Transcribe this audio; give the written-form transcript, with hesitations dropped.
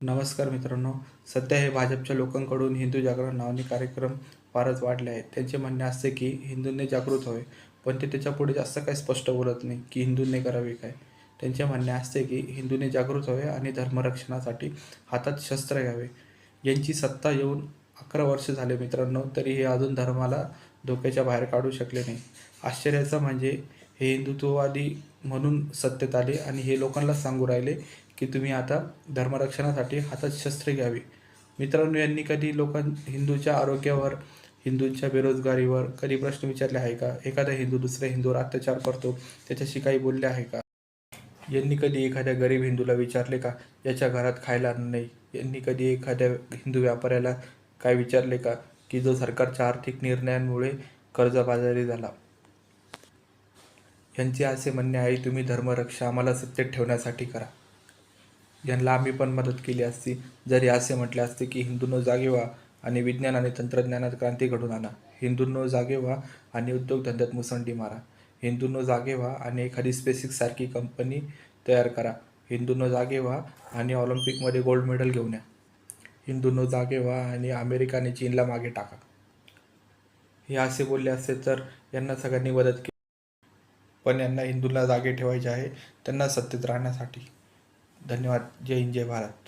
नमस्कार मित्रांनो. सध्या हे भाजपच्या लोकांकडून हिंदू जागरण नावाने कार्यक्रम फारच वाढले आहेत. त्यांचे म्हणणे असते की हिंदूंनी जागृत व्हावे, पण ते त्याच्यापुढे जास्त काही स्पष्ट बोलत नाही की हिंदूंनी करावे काय. त्यांचे म्हणणे असते की हिंदूंनी जागृत व्हावे आणि धर्मरक्षणासाठी हातात शस्त्र घ्यावे. यांची सत्ता येऊन 11 वर्ष झाले मित्रांनो, तरी हे अजून धर्माला धोक्याच्या बाहेर काढू शकले नाही. आश्चर्याचं म्हणजे हे हिंदुत्ववादी म्हणून सत्तेत आले आणि हे लोकांना सांगू राहिले की तुम्ही आता धर्मरक्षणासाठी हातात शस्त्रे घ्यावी. मित्रांनो, यांनी कधी हिंदूच्या आरोग्यावर, हिंदूंच्या बेरोजगारीवर कधी प्रश्न विचारले आहे का? एखादा हिंदू दुसऱ्या हिंदूवर अत्याचार करतो, त्याच्याशी काही बोलले आहे का? यांनी कधी एखाद्या गरीब हिंदूला विचारले का याच्या घरात खायला अन्न नाही? यांनी कधी एखाद्या हिंदू व्यापाऱ्याला काय विचारले का की जो सरकारच्या आर्थिक निर्णयांमुळे कर्जबाजारी झाला? यांचे असे म्हणणे आहे, तुम्ही धर्मरक्षा आम्हाला सत्तेत ठेवण्यासाठी करा. यांना आम्ही पण मदत केली असती जरी असे म्हटले असते की हिंदूंनो जागे व्हा आणि विज्ञान आणि तंत्रज्ञानात क्रांती घडवून आणा. हिंदूंनो जागे व्हा आणि उद्योगधंद्यात मुसंडी मारा. हिंदूंनो जागे व्हा आणि एखादी स्पेसिक्स सारखी कंपनी तयार करा. हिंदूंनो जागे व्हा आणि ऑलिम्पिकमध्ये गोल्ड मेडल घेऊन या. हिंदूंनो जागे व्हा आणि अमेरिका आणि चीनला मागे टाका. हे असे बोलले असते तर यांना सगळ्यांनी मदत केली, पण यांना हिंदूंना जागे ठेवायचे आहे, त्यांना सत्तेत राहण्यासाठी. धन्यवाद. जय हिंद, जय भारत.